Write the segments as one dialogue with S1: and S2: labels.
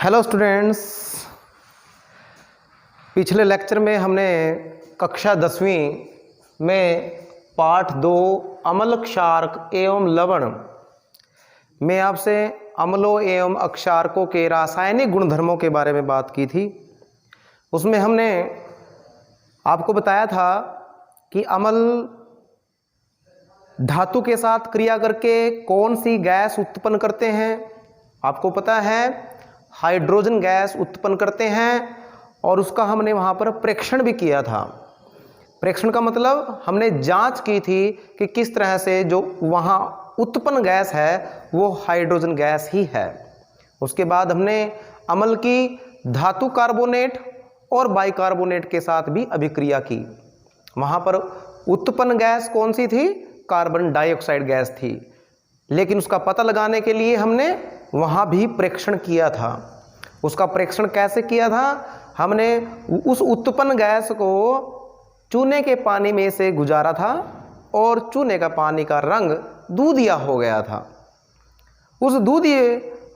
S1: Hello students, पिछले lecture में हमने कक्षा 10वीं में पाठ 2 अम्ल क्षारक एवं लवण में आपसे अम्लों एवं अक्षारकों के रासायनिक गुणधर्मों के बारे में बात की थी। उसमें हमने आपको बताया था कि अम्ल धातु के साथ क्रिया करके कौन सी गैस उत्पन्न करते हैं। आपको पता है हाइड्रोजन गैस उत्पन्न करते हैं और उसका हमने वहाँ पर प्रेक्षण भी किया था। प्रेक्षण का मतलब हमने जांच की थी कि किस तरह से जो वहाँ उत्पन्न गैस है वो हाइड्रोजन गैस ही है। उसके बाद हमने अम्ल की धातु कार्बोनेट और बाइकार्बोनेट के साथ भी अभिक्रिया की। वहाँ पर उत्पन्न गैस कौन सी थी? कार्बन डाइऑक्साइड गैस थी, लेकिन उसका पता लगाने के लिए हमने वहाँ भी प्रेक्षण किया था। उसका प्रेक्षण कैसे किया था? हमने उस उत्पन्न गैस को चूने के पानी में से गुजारा था और चूने का पानी का रंग दूधिया हो गया था। उस दूधिये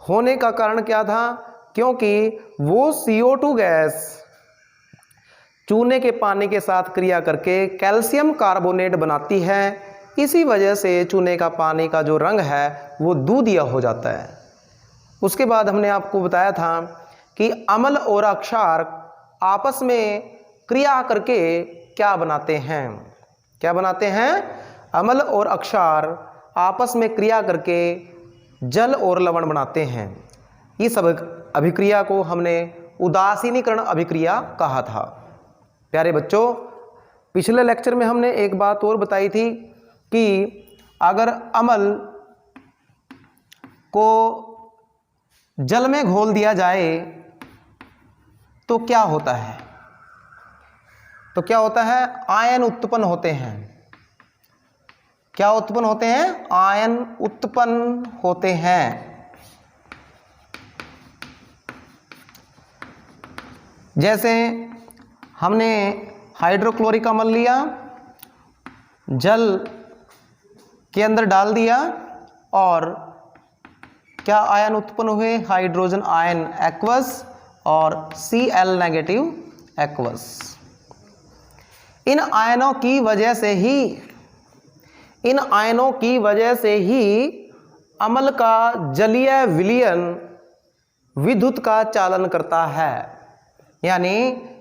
S1: होने का कारण क्या था? क्योंकि वो CO2 गैस चूने के पानी के साथ क्रिया करके कैल्शियम कार्बोनेट बनाती है। इसी वजह से चूने का पानी का जो रंग है वो दूधिया हो जाता है। उसके बाद हमने आपको बताया था कि अम्ल और अक्षारक आपस में क्रिया करके क्या बनाते हैं। क्या बनाते हैं? अम्ल और अक्षार आपस में क्रिया करके जल और लवण बनाते हैं। इस अभिक्रिया को हमने उदासीनीकरण अभिक्रिया कहा था। प्यारे बच्चों, पिछले लेक्चर में हमने एक बात और बताई थी कि अगर अम्ल को जल में घोल दिया जाए तो क्या होता है? तो क्या होता है? आयन उत्पन्न होते हैं। क्या उत्पन्न होते हैं? आयन उत्पन्न होते हैं। जैसे हमने हाइड्रोक्लोरिक अम्ल लिया, जल के अंदर डाल दिया और क्या आयन उत्पन्न हुए? हाइड्रोजन आयन एक्वस और Cl नेगेटिव एक्वस। इन आयनों की वजह से ही अम्ल का जलीय विलयन विद्युत का चालन करता है। यानी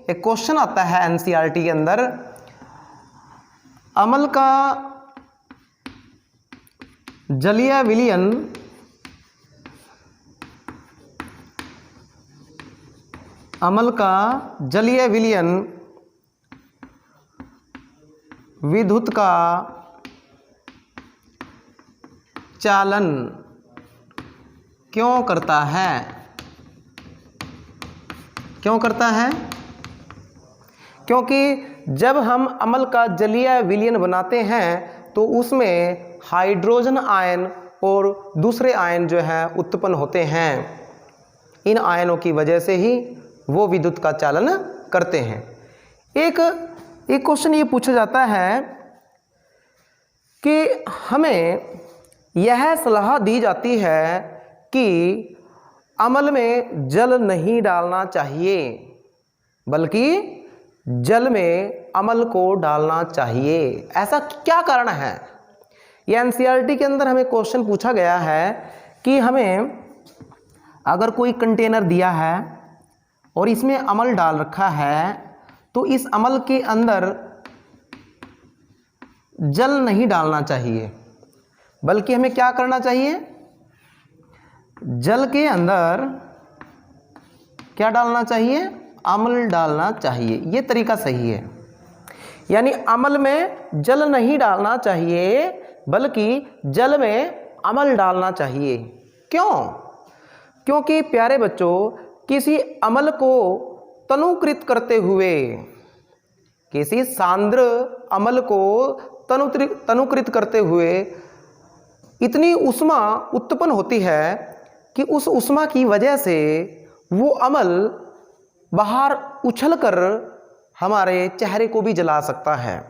S1: एक क्वेश्चन आता है NCERT के अंदर, अम्ल का जलीय विलयन विद्युत का चालन क्यों करता है? क्यों करता है? क्योंकि जब हम अम्ल का जलीय विलयन बनाते हैं तो उसमें हाइड्रोजन आयन और दूसरे आयन जो है उत्पन्न होते हैं। इन आयनों की वजह से ही वो विद्युत का चालन करते हैं। एक क्वेश्चन ये पूछा जाता है कि हमें यह सलाह दी जाती है कि अम्ल में जल नहीं डालना चाहिए, बल्कि जल में अम्ल को डालना चाहिए। ऐसा क्या कारण है? ये NCERT के अंदर हमें क्वेश्चन पूछा गया है कि हमें अगर कोई कंटेनर दिया है और इसमें अम्ल डाल रखा है तो इस अम्ल के अंदर जल नहीं डालना चाहिए, बल्कि हमें क्या करना चाहिए? जल के अंदर क्या डालना चाहिए? अम्ल डालना चाहिए। ये तरीका सही है। यानी अम्ल में जल नहीं डालना चाहिए, बल्कि जल में अम्ल डालना चाहिए। क्यों? क्योंकि प्यारे बच्चों, किसी अम्ल को तनुकृत करते हुए, किसी सांद्र अम्ल को तनुकृत करते हुए इतनी ऊष्मा उत्पन्न होती है कि उस ऊष्मा की वजह से वो अम्ल बाहर उछलकर हमारे चेहरे को भी जला सकता है।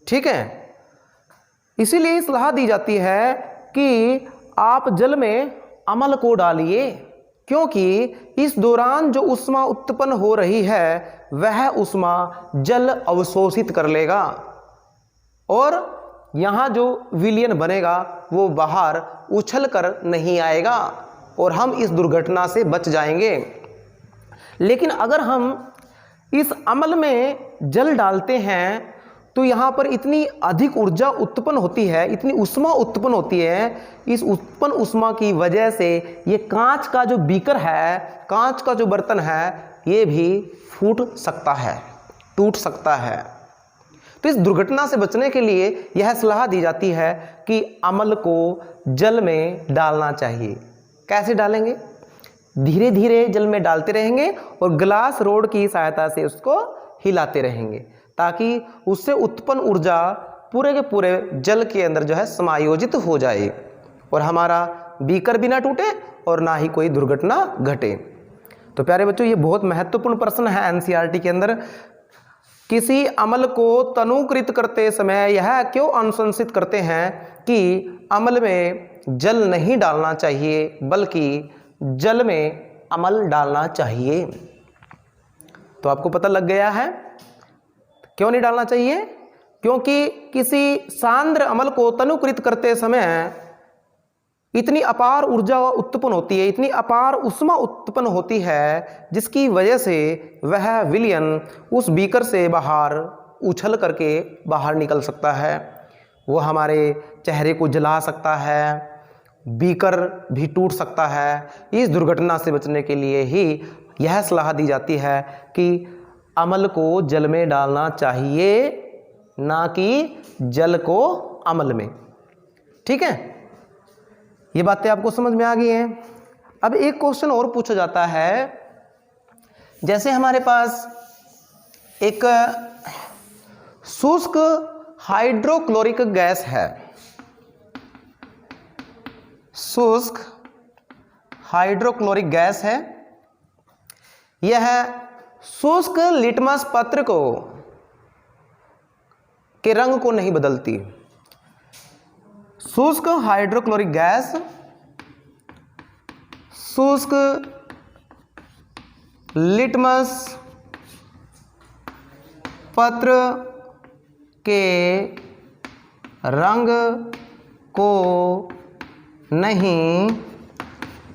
S1: ठीक है, इसीलिए सलाह दी जाती है कि आप जल में अम्ल को डालिए। क्योंकि इस दौरान जो ऊष्मा उत्पन्न हो रही है वह ऊष्मा जल अवशोषित कर लेगा और यहाँ जो विलयन बनेगा वो बाहर उछल कर नहीं आएगा और हम इस दुर्घटना से बच जाएंगे। लेकिन अगर हम इस अम्ल में जल डालते हैं तो यहाँ पर इतनी अधिक ऊर्जा उत्पन्न होती है, इतनी ऊष्मा उत्पन्न होती है, इस उत्पन्न ऊष्मा की वजह से ये कांच का जो बीकर है, कांच का जो बर्तन है, ये भी फूट सकता है, टूट सकता है। तो इस दुर्घटना से बचने के लिए यह सलाह दी जाती है कि अम्ल को जल में डालना चाहिए। कैसे डालेंगे? धीरे धीरे जल में डालते रहेंगे और ग्लास रोड की सहायता से उसको हिलाते रहेंगे ताकि उससे उत्पन्न ऊर्जा पूरे के पूरे जल के अंदर जो है समायोजित हो जाए और हमारा बीकर भी ना टूटे और ना ही कोई दुर्घटना घटे। तो प्यारे बच्चों, ये बहुत महत्वपूर्ण प्रश्न है एनसीईआरटी के अंदर। किसी अम्ल को तनुकृत करते समय यह क्यों अनुशंसित करते हैं कि अम्ल में जल नहीं डालना चाहिए बल्कि जल में अम्ल डालना चाहिए? तो आपको पता लग गया है क्यों नहीं डालना चाहिए। क्योंकि किसी सांद्र अम्ल को तनुकृत करते समय इतनी अपार ऊर्जा उत्पन्न होती है, इतनी अपार ऊष्मा उत्पन्न होती है जिसकी वजह से वह विलयन उस बीकर से बाहर उछल करके बाहर निकल सकता है। वो हमारे चेहरे को जला सकता है, बीकर भी टूट सकता है। इस दुर्घटना से बचने के लिए ही यह सलाह दी जाती है कि अम्ल को जल में डालना चाहिए, ना कि जल को अम्ल में। ठीक है, ये बातें आपको समझ में आ गई हैं। अब एक क्वेश्चन और पूछा जाता है, जैसे हमारे पास एक शुष्क हाइड्रोक्लोरिक गैस है, शुष्क हाइड्रोक्लोरिक गैस है। यह शुष्क लिटमस पत्र को के रंग को नहीं बदलती। शुष्क हाइड्रोक्लोरिक गैस शुष्क लिटमस पत्र के रंग को नहीं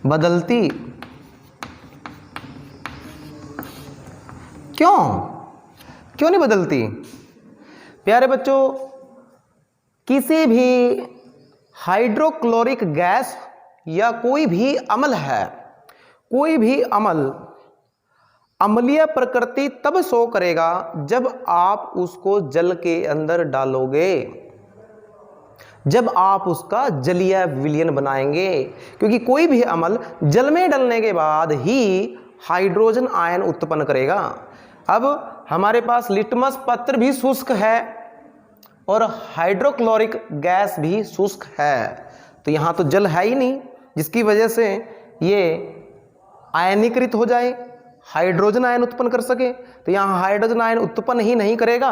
S1: बदलती। क्यों नहीं बदलती? प्यारे बच्चों, किसी भी हाइड्रोक्लोरिक गैस या कोई भी अम्ल है, कोई भी अम्ल अम्लीय प्रकृति तब शो करेगा जब आप उसको जल के अंदर डालोगे, जब आप उसका जलीय विलयन बनाएंगे। क्योंकि कोई भी अम्ल जल में डलने के बाद ही हाइड्रोजन आयन उत्पन्न करेगा। अब हमारे पास लिटमस पत्र भी शुष्क है और हाइड्रोक्लोरिक गैस भी शुष्क है, तो यहाँ तो जल है ही नहीं जिसकी वजह से ये आयनीकृत हो जाए, हाइड्रोजन आयन उत्पन्न कर सके। तो यहाँ हाइड्रोजन आयन उत्पन्न ही नहीं करेगा,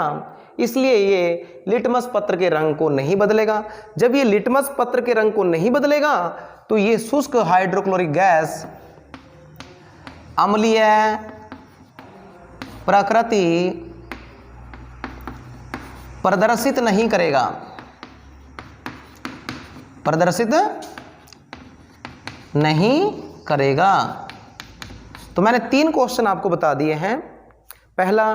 S1: इसलिए ये लिटमस पत्र के रंग को नहीं बदलेगा। जब ये लिटमस पत्र के रंग को नहीं बदलेगा तो ये शुष्क हाइड्रोक्लोरिक गैस अम्लीय प्रकृति प्रदर्शित नहीं करेगा, प्रदर्शित नहीं करेगा। तो मैंने 3 क्वेश्चन आपको बता दिए हैं। पहला,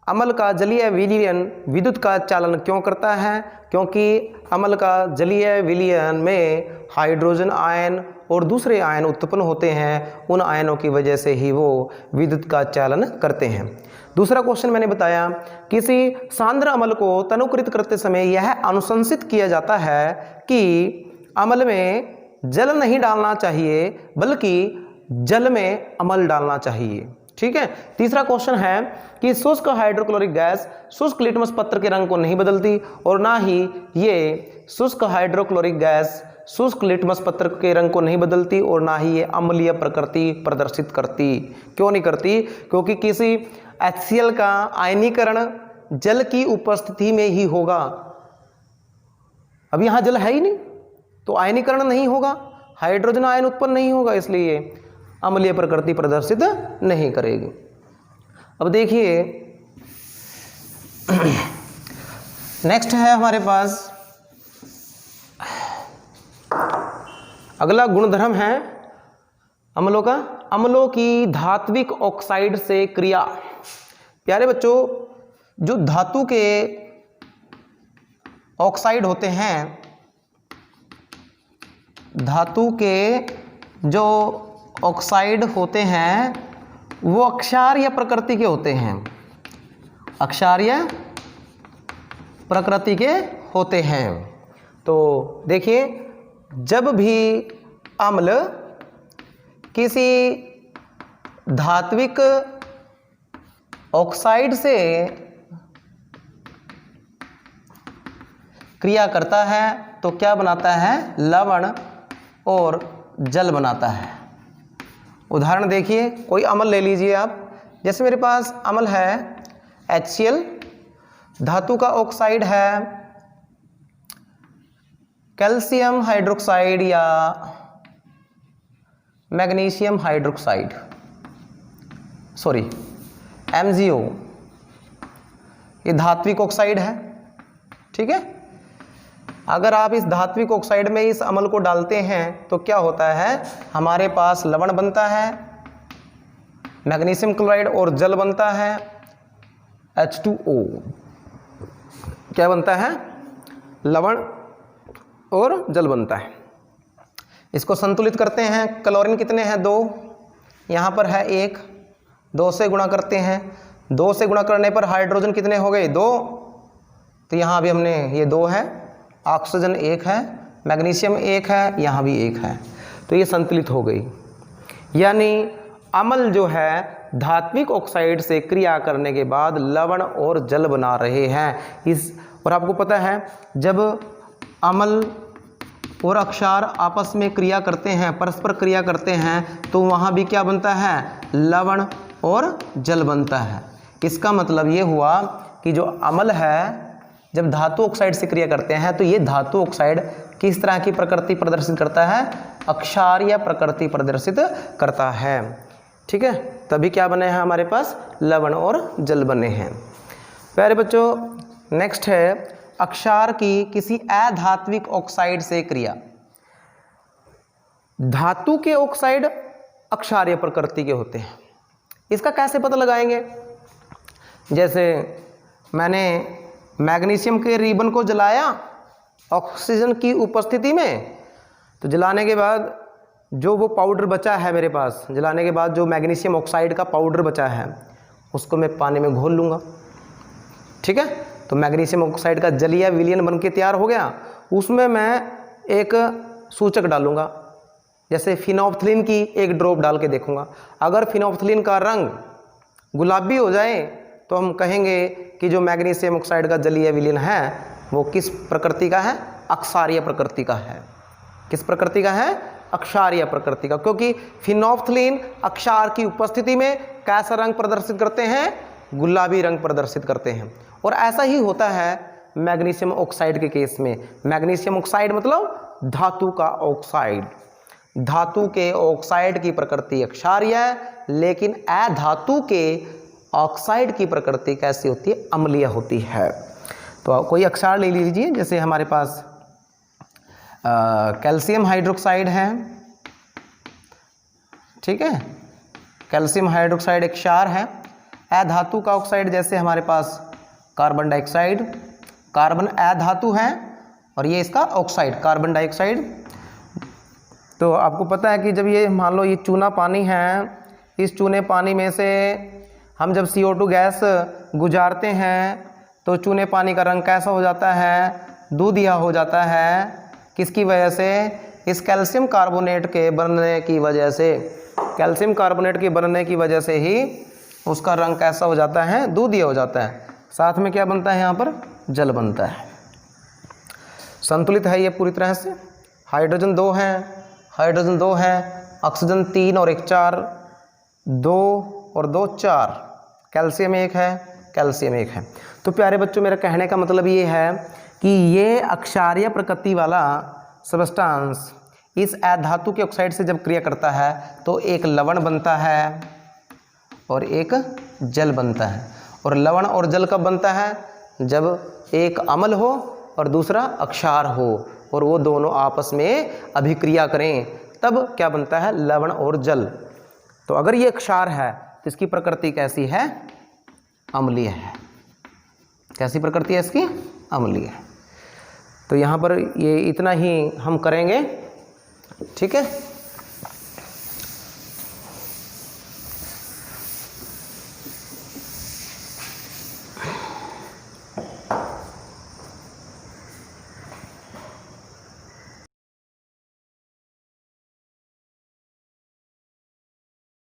S1: अम्ल का जलीय विलयन विद्युत का चालन क्यों करता है? क्योंकि अम्ल का जलीय विलयन में हाइड्रोजन आयन और दूसरे आयन उत्पन्न होते हैं, उन आयनों की वजह से ही वो विद्युत का चालन करते हैं। दूसरा क्वेश्चन मैंने बताया, किसी सांद्र अम्ल को तनुकृत करते समय यह अनुशंसित किया जाता है कि अम्ल में जल नहीं डालना चाहिए बल्कि जल में अम्ल डालना चाहिए। ठीक है। तीसरा क्वेश्चन है कि शुष्क हाइड्रोक्लोरिक गैस शुष्क लिटमस पत्र के रंग को नहीं बदलती और ना ही ये शुष्क हाइड्रोक्लोरिक गैस शुष्क लिटमस पत्र के रंग को नहीं बदलती और ना ही ये अम्लीय प्रकृति प्रदर्शित करती। क्यों नहीं करती? क्योंकि किसी HCl का आयनीकरण जल की उपस्थिति में ही होगा। अब यहाँ जल है ही नहीं तो आयनीकरण नहीं होगा, हाइड्रोजन आयन उत्पन्न नहीं होगा, इसलिए अम्लीय प्रकृति प्रदर्शित नहीं करेगी। अब देखिए नेक्स्ट है हमारे पास अगला गुणधर्म है अम्लों का, अम्लों की धात्विक ऑक्साइड से क्रिया। प्यारे बच्चों, जो धातु के ऑक्साइड होते हैं, धातु के जो ऑक्साइड होते हैं वो अक्षारीय प्रकृति के होते हैं, अक्षारीय प्रकृति के होते हैं। तो देखिए, जब भी अम्ल किसी धात्विक ऑक्साइड से क्रिया करता है तो क्या बनाता है? लवण और जल बनाता है। उदाहरण देखिए, कोई अम्ल ले लीजिए आप, जैसे मेरे पास अम्ल है HCl, धातु का ऑक्साइड है कैल्शियम हाइड्रोक्साइड या मैग्नीशियम हाइड्रोक्साइड, सॉरी MgO, ये धात्विक ऑक्साइड है। ठीक है, अगर आप इस धात्विक ऑक्साइड में इस अम्ल को डालते हैं तो क्या होता है? हमारे पास लवण बनता है, मैग्नीशियम क्लोराइड, और जल बनता है H2O। क्या बनता है? लवण और जल बनता है। इसको संतुलित करते हैं। क्लोरीन कितने हैं? 2, यहाँ पर है 1, 2 से गुणा करते हैं, 2 से गुणा करने पर हाइड्रोजन कितने हो गए? 2, तो यहाँ भी हमने ये 2 है, ऑक्सीजन 1 है, मैग्नीशियम 1 है, यहाँ भी 1 है, तो ये संतुलित हो गई। यानी अम्ल जो है धात्विक ऑक्साइड से क्रिया करने के बाद लवण और जल बना रहे हैं। और आपको पता है जब अम्ल और अक्षार आपस में क्रिया करते हैं, परस्पर क्रिया करते हैं, तो वहाँ भी क्या बनता है? लवण और जल बनता है। इसका मतलब ये हुआ कि जो अम्ल है जब धातु ऑक्साइड से क्रिया करते हैं तो ये धातु ऑक्साइड किस तरह की प्रकृति प्रदर्शित करता है? अक्षारीय प्रकृति प्रदर्शित करता है। ठीक है, तभी क्या बने हैं हमारे पास? लवण और जल बने हैं। प्यारे बच्चों, नेक्स्ट है अक्षार की किसी अधात्विक ऑक्साइड से क्रिया। धातु के ऑक्साइड अक्षारीय प्रकृति के होते हैं, इसका कैसे पता लगाएंगे? जैसे मैंने मैग्नीशियम के रिबन को जलाया ऑक्सीजन की उपस्थिति में, तो जलाने के बाद जो वो पाउडर बचा है मेरे पास, जलाने के बाद जो मैग्नीशियम ऑक्साइड का पाउडर बचा है उसको मैं पानी में घोल लूँगा। ठीक है, तो मैग्नीशियम ऑक्साइड का जलीय विलयन बन के तैयार हो गया। उसमें मैं एक सूचक डालूँगा, जैसे फिनोल्फ्थलीन की एक ड्रॉप डाल के देखूँगा। अगर फिनोल्फ्थलीन का रंग गुलाबी हो जाए तो हम कहेंगे कि जो मैग्नीशियम ऑक्साइड का जलीय विलयन है वो किस प्रकृति का है? अक्षारीय प्रकृति का है। किस प्रकृति का है? अक्षारीय प्रकृति का, क्योंकि फिनोल्फ्थलीन अक्षार की उपस्थिति में कैसा रंग प्रदर्शित करते हैं? गुलाबी रंग प्रदर्शित करते हैं। और ऐसा ही होता है मैग्नीशियम ऑक्साइड के केस में। मैग्नीशियम ऑक्साइड मतलब धातु का ऑक्साइड। धातु के ऑक्साइड की प्रकृति अक्षारीय है, लेकिन अधातु के ऑक्साइड की प्रकृति कैसी होती है? अम्लीय होती है। तो कोई अक्षार ले लीजिए, जैसे हमारे पास कैल्शियम हाइड्रोक्साइड है। ठीक है, कैल्शियम हाइड्रोक्साइड एक क्षार है। अधातु का ऑक्साइड जैसे हमारे पास कार्बन डाइऑक्साइड, कार्बन अधातु है और ये इसका ऑक्साइड कार्बन डाइऑक्साइड। तो आपको पता है कि जब ये मान लो ये चूना पानी है, इस चूने पानी में से हम जब CO2 गैस गुजारते हैं तो चूने पानी का रंग कैसा हो जाता है? दूधिया हो जाता है। किसकी वजह से? इस कैल्शियम कार्बोनेट के बनने की वजह से। कैल्शियम कार्बोनेट के बनने की वजह से ही उसका रंग कैसा हो जाता है? दूधिया हो जाता है। साथ में क्या बनता है? यहाँ पर जल बनता है। संतुलित है ये पूरी तरह से। हाइड्रोजन 2 है, हाइड्रोजन 2 है, ऑक्सीजन 3 और 1 4, 2 और 2 4, कैल्शियम 1 है, कैल्शियम 1 है। तो प्यारे बच्चों, मेरा कहने का मतलब ये है कि ये अक्षारीय प्रकृति वाला सब्सटेंस इस अधातु के ऑक्साइड से जब क्रिया करता है तो एक लवण बनता है और एक जल बनता है। और लवण और जल कब बनता है? जब एक अम्ल हो और दूसरा अक्षार हो और वो दोनों आपस में अभिक्रिया करें, तब क्या बनता है? लवण और जल। तो अगर ये क्षार है तो इसकी प्रकृति कैसी है? अम्लीय है। कैसी प्रकृति है इसकी? अम्लीय है। तो यहाँ पर ये इतना ही हम करेंगे, ठीक है।